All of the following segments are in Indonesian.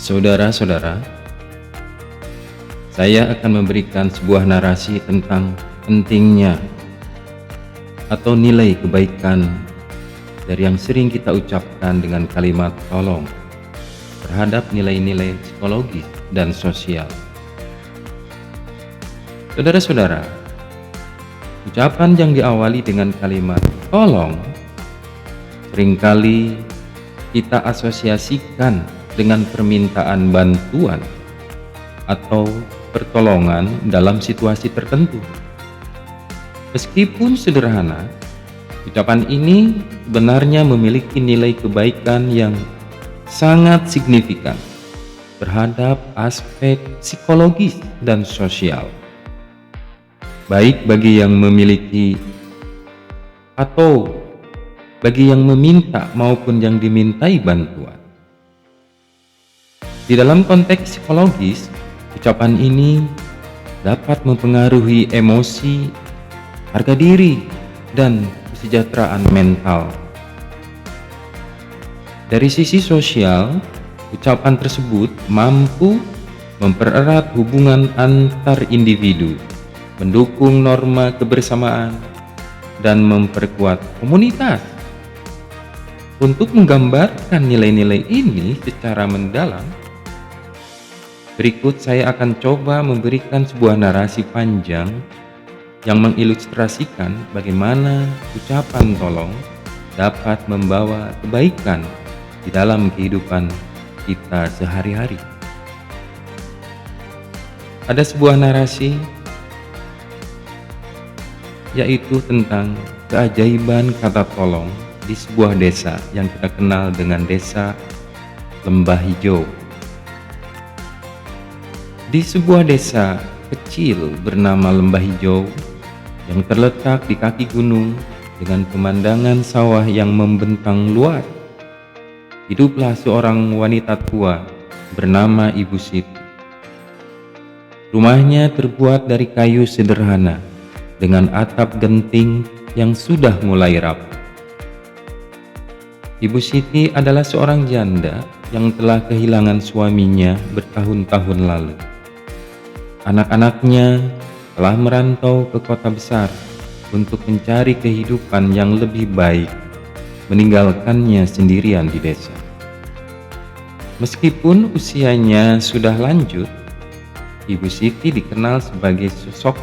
Saudara-saudara, saya akan memberikan sebuah narasi tentang pentingnya atau nilai kebaikan dari yang sering kita ucapkan dengan kalimat tolong terhadap nilai-nilai psikologis dan sosial. Saudara-saudara, ucapan yang diawali dengan kalimat tolong seringkali kita asosiasikan dengan permintaan bantuan atau pertolongan dalam situasi tertentu. Meskipun sederhana, ucapan ini sebenarnya memiliki nilai kebaikan yang sangat signifikan terhadap aspek psikologis dan sosial, baik bagi yang memiliki atau bagi yang meminta maupun yang dimintai bantuan. Di dalam konteks psikologis, ucapan ini dapat mempengaruhi emosi, harga diri, dan kesejahteraan mental. Dari sisi sosial, ucapan tersebut mampu mempererat hubungan antar individu, mendukung norma kebersamaan, dan memperkuat komunitas. Untuk menggambarkan nilai-nilai ini secara mendalam, berikut saya akan coba memberikan sebuah narasi panjang yang mengilustrasikan bagaimana ucapan tolong dapat membawa kebaikan di dalam kehidupan kita sehari-hari. Ada sebuah narasi yaitu tentang keajaiban kata tolong di sebuah desa yang kita kenal dengan desa Lembah Hijau. Di sebuah desa kecil bernama Lembah Hijau yang terletak di kaki gunung dengan pemandangan sawah yang membentang luas, hiduplah seorang wanita tua bernama Ibu Siti. Rumahnya terbuat dari kayu sederhana dengan atap genting yang sudah mulai rapuh. Ibu Siti adalah seorang janda yang telah kehilangan suaminya bertahun-tahun lalu. Anak-anaknya telah merantau ke kota besar untuk mencari kehidupan yang lebih baik, meninggalkannya sendirian di desa. Meskipun usianya sudah lanjut, Ibu Siti dikenal sebagai sosok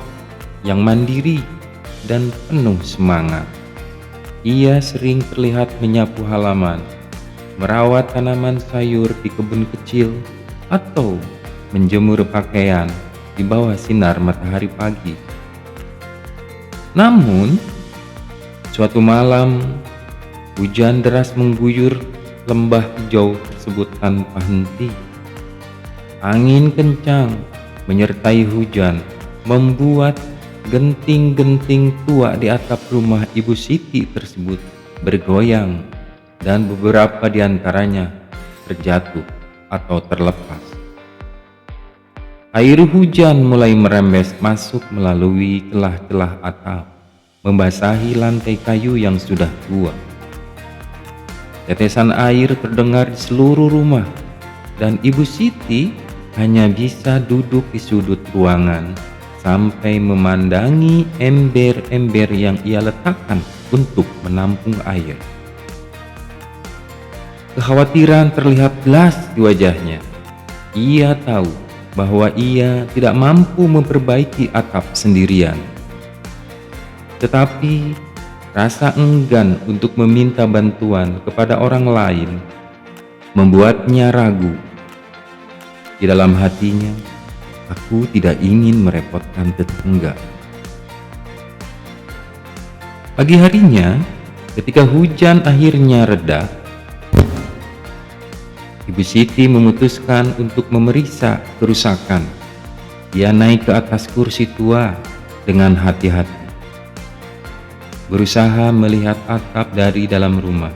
yang mandiri dan penuh semangat. Ia sering terlihat menyapu halaman, merawat tanaman sayur di kebun kecil, atau menjemur pakaian di bawah sinar matahari pagi. Namun, suatu malam, hujan deras mengguyur lembah hijau tersebut tanpa henti. Angin kencang menyertai hujan membuat genting-genting tua di atap rumah Ibu Siti tersebut bergoyang dan beberapa di antaranya terjatuh atau terlepas. Air hujan mulai merembes masuk melalui celah-celah atap, membasahi lantai kayu yang sudah tua. Tetesan air terdengar di seluruh rumah dan Ibu Siti hanya bisa duduk di sudut ruangan sampai memandangi ember-ember yang ia letakkan untuk menampung air. Kekhawatiran terlihat jelas di wajahnya. Ia tahu bahwa ia tidak mampu memperbaiki atap sendirian. Tetapi rasa enggan untuk meminta bantuan kepada orang lain membuatnya ragu. Di dalam hatinya, aku tidak ingin merepotkan tetangga. Pagi harinya, ketika hujan akhirnya reda, Ibu Siti memutuskan untuk memeriksa kerusakan. Ia naik ke atas kursi tua dengan hati-hati, berusaha melihat atap dari dalam rumah.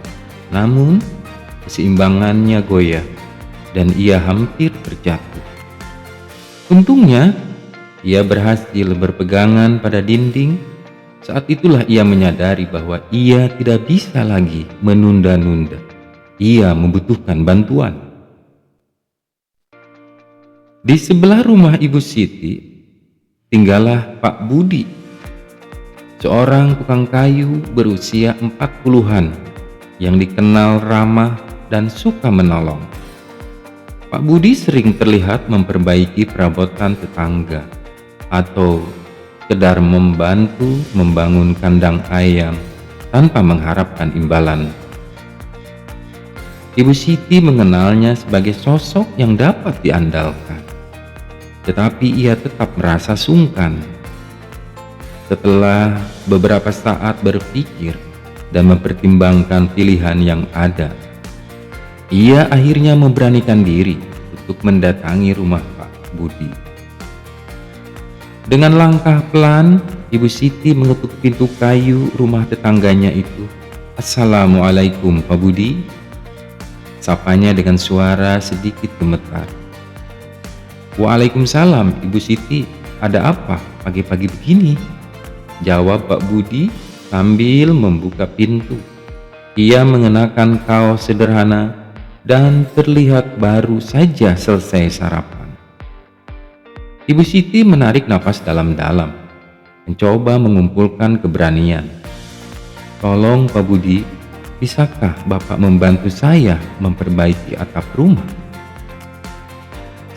Namun, keseimbangannya goyah dan ia hampir terjatuh. Untungnya, ia berhasil berpegangan pada dinding. Saat itulah ia menyadari bahwa ia tidak bisa lagi menunda-nunda. Ia membutuhkan bantuan. Di sebelah rumah Ibu Siti tinggallah Pak Budi, seorang tukang kayu berusia 40-an yang dikenal ramah dan suka menolong. Pak Budi sering terlihat memperbaiki perabotan tetangga atau sekedar membantu membangun kandang ayam tanpa mengharapkan imbalan. Ibu Siti mengenalnya sebagai sosok yang dapat diandalkan, tetapi ia tetap merasa sungkan. Setelah beberapa saat berpikir dan mempertimbangkan pilihan yang ada, ia akhirnya memberanikan diri untuk mendatangi rumah Pak Budi. Dengan langkah pelan, Ibu Siti mengetuk pintu kayu rumah tetangganya itu. "Assalamualaikum Pak Budi," sapanya dengan suara sedikit gemetar. "Waalaikumsalam Ibu Siti, ada apa pagi-pagi begini?" jawab Pak Budi sambil membuka pintu. Ia mengenakan kaos sederhana dan terlihat baru saja selesai sarapan. Ibu Siti menarik napas dalam-dalam, mencoba mengumpulkan keberanian. "Tolong Pak Budi, bisakah Bapak membantu saya memperbaiki atap rumah?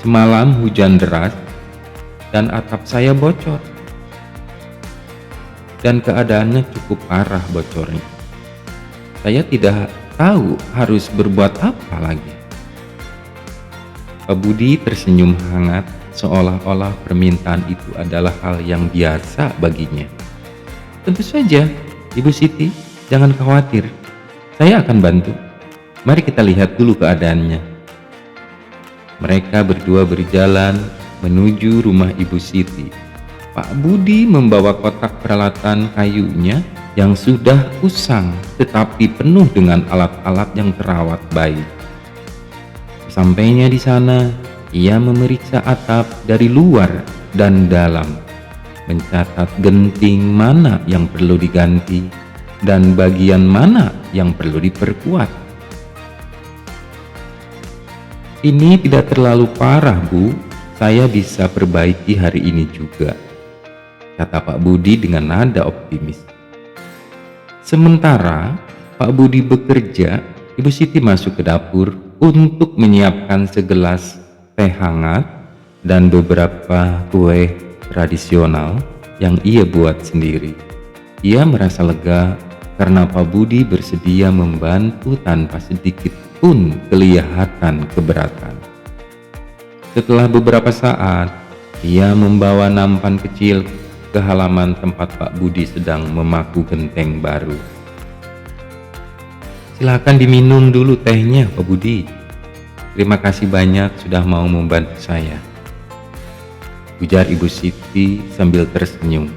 Semalam hujan deras dan atap saya bocor, dan keadaannya cukup parah bocornya. Saya tidak tahu harus berbuat apa lagi." Pak Budi tersenyum hangat, seolah-olah permintaan itu adalah hal yang biasa baginya. "Tentu saja, Ibu Siti, jangan khawatir. Saya akan bantu. Mari kita lihat dulu keadaannya." Mereka berdua berjalan menuju rumah Ibu Siti. Pak Budi membawa kotak peralatan kayunya yang sudah usang tetapi penuh dengan alat-alat yang terawat baik. Sampainya di sana, ia memeriksa atap dari luar dan dalam, mencatat genting mana yang perlu diganti dan bagian mana yang perlu diperkuat. "Ini tidak terlalu parah, Bu. Saya bisa perbaiki hari ini juga," kata Pak Budi dengan nada optimis. Sementara Pak Budi bekerja, Ibu Siti masuk ke dapur untuk menyiapkan segelas teh hangat dan beberapa kue tradisional yang ia buat sendiri. Ia merasa lega karena Pak Budi bersedia membantu tanpa sedikit pun kelihatan keberatan. Setelah beberapa saat, ia membawa nampan kecil ke halaman tempat Pak Budi sedang memaku genteng baru. "Silakan diminum dulu tehnya Pak Budi. Terima kasih banyak sudah mau membantu saya," ujar Ibu Siti sambil tersenyum.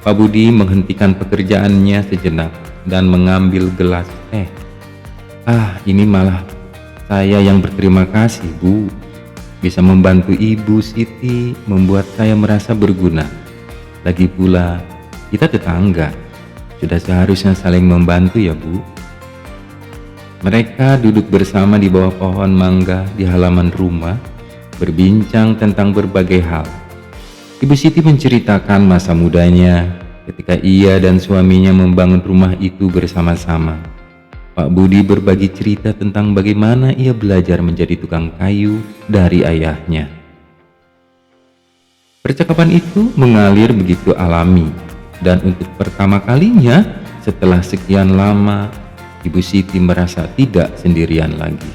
Pak Budi menghentikan pekerjaannya sejenak dan mengambil gelas teh. Ini malah saya yang berterima kasih, Bu. Bisa membantu Ibu Siti membuat saya merasa berguna. Lagi pula, kita tetangga. Sudah seharusnya saling membantu ya, Bu." Mereka duduk bersama di bawah pohon mangga di halaman rumah, berbincang tentang berbagai hal. Ibu Siti menceritakan masa mudanya ketika ia dan suaminya membangun rumah itu bersama-sama. Pak Budi berbagi cerita tentang bagaimana ia belajar menjadi tukang kayu dari ayahnya. Percakapan itu mengalir begitu alami, dan untuk pertama kalinya setelah sekian lama, Ibu Siti merasa tidak sendirian lagi.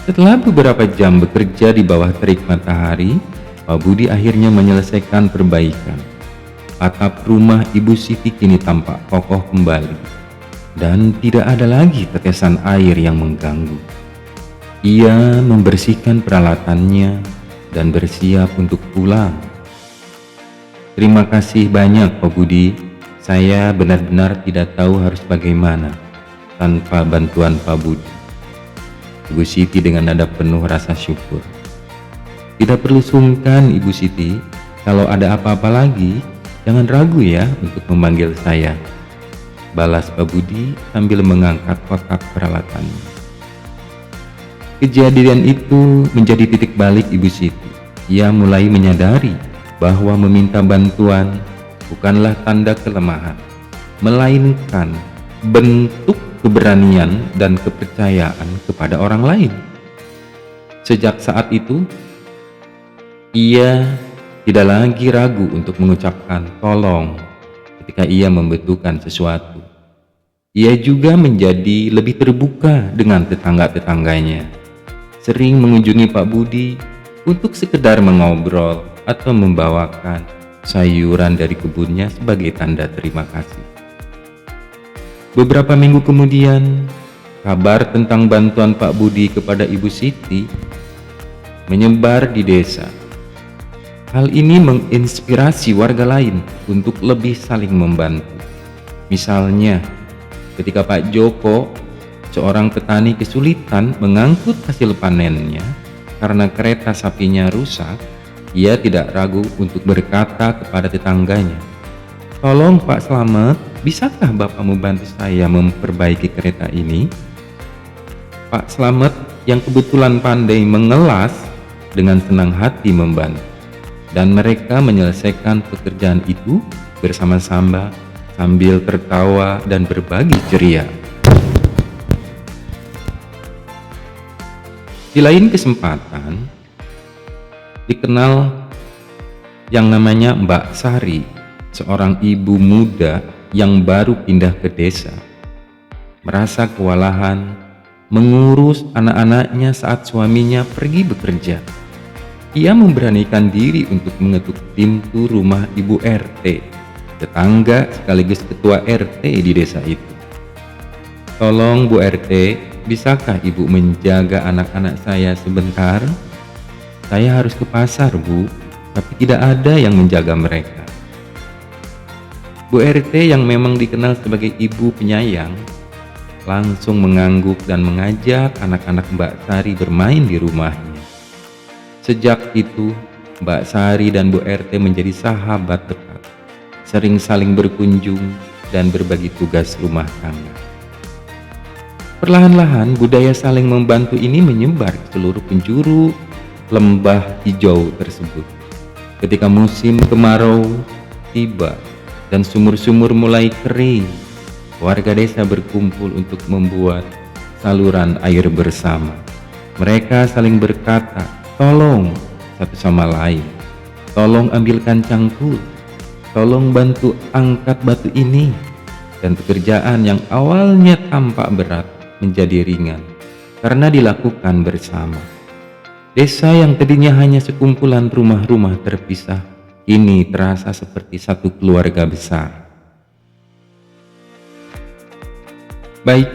Setelah beberapa jam bekerja di bawah terik matahari, Pak Budi akhirnya menyelesaikan perbaikan. Atap rumah Ibu Siti kini tampak kokoh kembali, dan tidak ada lagi tetesan air yang mengganggu. Ia membersihkan peralatannya dan bersiap untuk pulang. "Terima kasih banyak Pak Budi. Saya benar-benar tidak tahu harus bagaimana tanpa bantuan Pak Budi," Ibu Siti dengan nada penuh rasa syukur. "Tidak perlu sungkan Ibu Siti. Kalau ada apa-apa lagi, jangan ragu ya untuk memanggil saya," balas Pak Budi sambil mengangkat kotak peralatannya. Kejadian itu menjadi titik balik Ibu Siti. Ia mulai menyadari bahwa meminta bantuan bukanlah tanda kelemahan, melainkan bentuk keberanian dan kepercayaan kepada orang lain. Sejak saat itu, ia tidak lagi ragu untuk mengucapkan tolong ketika ia membutuhkan sesuatu. Ia juga menjadi lebih terbuka dengan tetangga-tetangganya, sering mengunjungi Pak Budi untuk sekedar mengobrol atau membawakan sayuran dari kebunnya sebagai tanda terima kasih. Beberapa minggu kemudian, kabar tentang bantuan Pak Budi kepada Ibu Siti menyebar di desa. Hal ini menginspirasi warga lain untuk lebih saling membantu. Misalnya, ketika Pak Joko, seorang petani, kesulitan mengangkut hasil panennya karena kereta sapinya rusak, ia tidak ragu untuk berkata kepada tetangganya, "Tolong Pak Slamet, bisakah Bapak membantu saya memperbaiki kereta ini?" Pak Slamet yang kebetulan pandai mengelas dengan senang hati membantu, dan mereka menyelesaikan pekerjaan itu bersama-sama sambil tertawa dan berbagi ceria. Di lain kesempatan, dikenal yang namanya Mbak Sari, seorang ibu muda yang baru pindah ke desa, merasa kewalahan mengurus anak-anaknya saat suaminya pergi bekerja. Ia memberanikan diri untuk mengetuk pintu rumah Ibu RT, tetangga sekaligus ketua RT di desa itu. "Tolong Bu RT, bisakah Ibu menjaga anak-anak saya sebentar? Saya harus ke pasar Bu, tapi tidak ada yang menjaga mereka." Bu RT yang memang dikenal sebagai ibu penyayang, langsung mengangguk dan mengajak anak-anak Mbak Sari bermain di rumahnya. Sejak itu, Mbak Sari dan Bu RT menjadi sahabat dekat, sering saling berkunjung dan berbagi tugas rumah tangga. Perlahan-lahan budaya saling membantu ini menyebar ke seluruh penjuru lembah hijau tersebut. Ketika musim kemarau tiba dan sumur-sumur mulai kering, warga desa berkumpul untuk membuat saluran air bersama. Mereka saling berkata, "Tolong," satu sama lain, "tolong ambilkan cangkul, tolong bantu angkat batu ini." Dan pekerjaan yang awalnya tampak berat menjadi ringan karena dilakukan bersama. Desa yang tadinya hanya sekumpulan rumah-rumah terpisah, kini terasa seperti satu keluarga besar. Baik,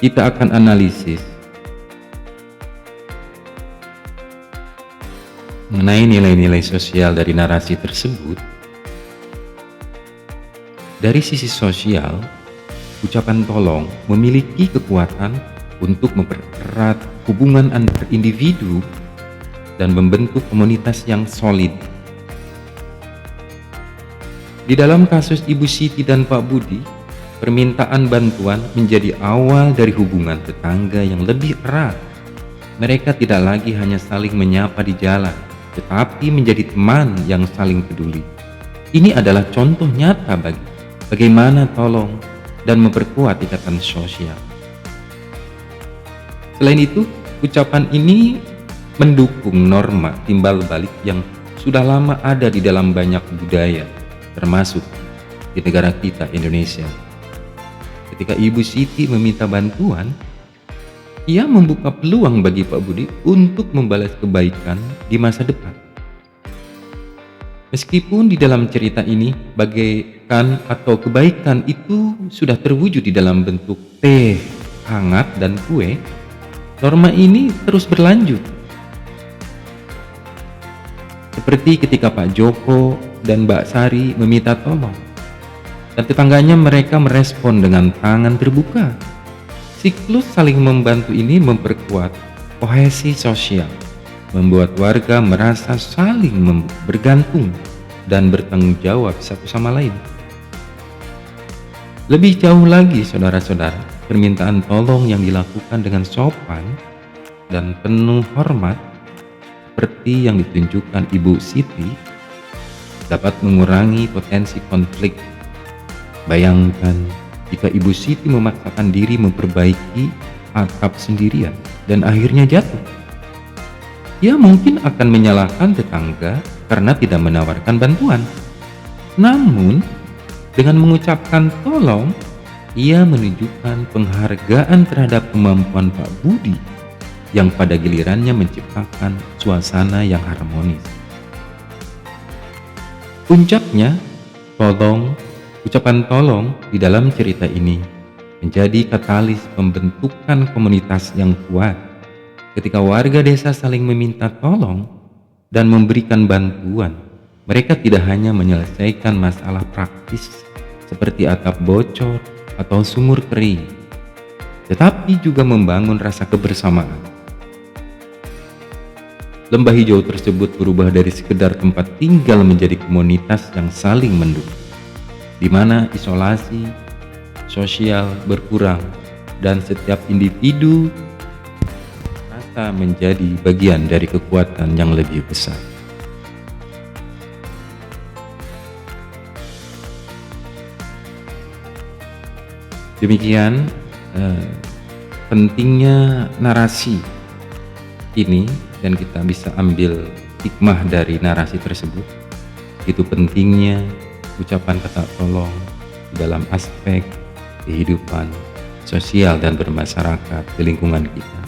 kita akan analisis mengenai nilai-nilai sosial dari narasi tersebut. Dari sisi sosial, ucapan tolong memiliki kekuatan untuk mempererat hubungan antar individu dan membentuk komunitas yang solid. Di dalam kasus Ibu Siti dan Pak Budi, permintaan bantuan menjadi awal dari hubungan tetangga yang lebih erat. Mereka tidak lagi hanya saling menyapa di jalan, tetapi menjadi teman yang saling peduli. Ini adalah contoh nyata bagaimana tolong dan memperkuat ikatan sosial. Selain itu, ucapan ini mendukung norma timbal balik yang sudah lama ada di dalam banyak budaya, termasuk di negara kita Indonesia. Ketika Ibu Siti meminta bantuan, ia membuka peluang bagi Pak Budi untuk membalas kebaikan di masa depan. Meskipun di dalam cerita ini bagaikan atau kebaikan itu sudah terwujud di dalam bentuk teh hangat dan kue, norma ini terus berlanjut. Seperti ketika Pak Joko dan Mbak Sari meminta tolong, dan tetangganya mereka merespon dengan tangan terbuka. Siklus saling membantu ini memperkuat kohesi sosial, membuat warga merasa saling bergantung dan bertanggung jawab satu sama lain. Lebih jauh lagi, saudara-saudara, permintaan tolong yang dilakukan dengan sopan dan penuh hormat seperti yang ditunjukkan Ibu Siti dapat mengurangi potensi konflik. Bayangkan jika Ibu Siti memaksakan diri memperbaiki atap sendirian dan akhirnya jatuh. Ia mungkin akan menyalahkan tetangga karena tidak menawarkan bantuan. Namun, dengan mengucapkan tolong, ia menunjukkan penghargaan terhadap kemampuan Pak Budi yang pada gilirannya menciptakan suasana yang harmonis. Puncaknya, ucapan tolong di dalam cerita ini menjadi katalis pembentukan komunitas yang kuat. Ketika warga desa saling meminta tolong dan memberikan bantuan, mereka tidak hanya menyelesaikan masalah praktis seperti atap bocor atau sumur kering, tetapi juga membangun rasa kebersamaan. Lembah hijau tersebut berubah dari sekedar tempat tinggal menjadi komunitas yang saling mendukung, di mana isolasi sosial berkurang dan setiap individu merasa menjadi bagian dari kekuatan yang lebih besar. Demikian pentingnya narasi ini, dan kita bisa ambil hikmah dari narasi tersebut. Itu pentingnya ucapan kata tolong dalam aspek kehidupan sosial dan bermasyarakat di lingkungan kita.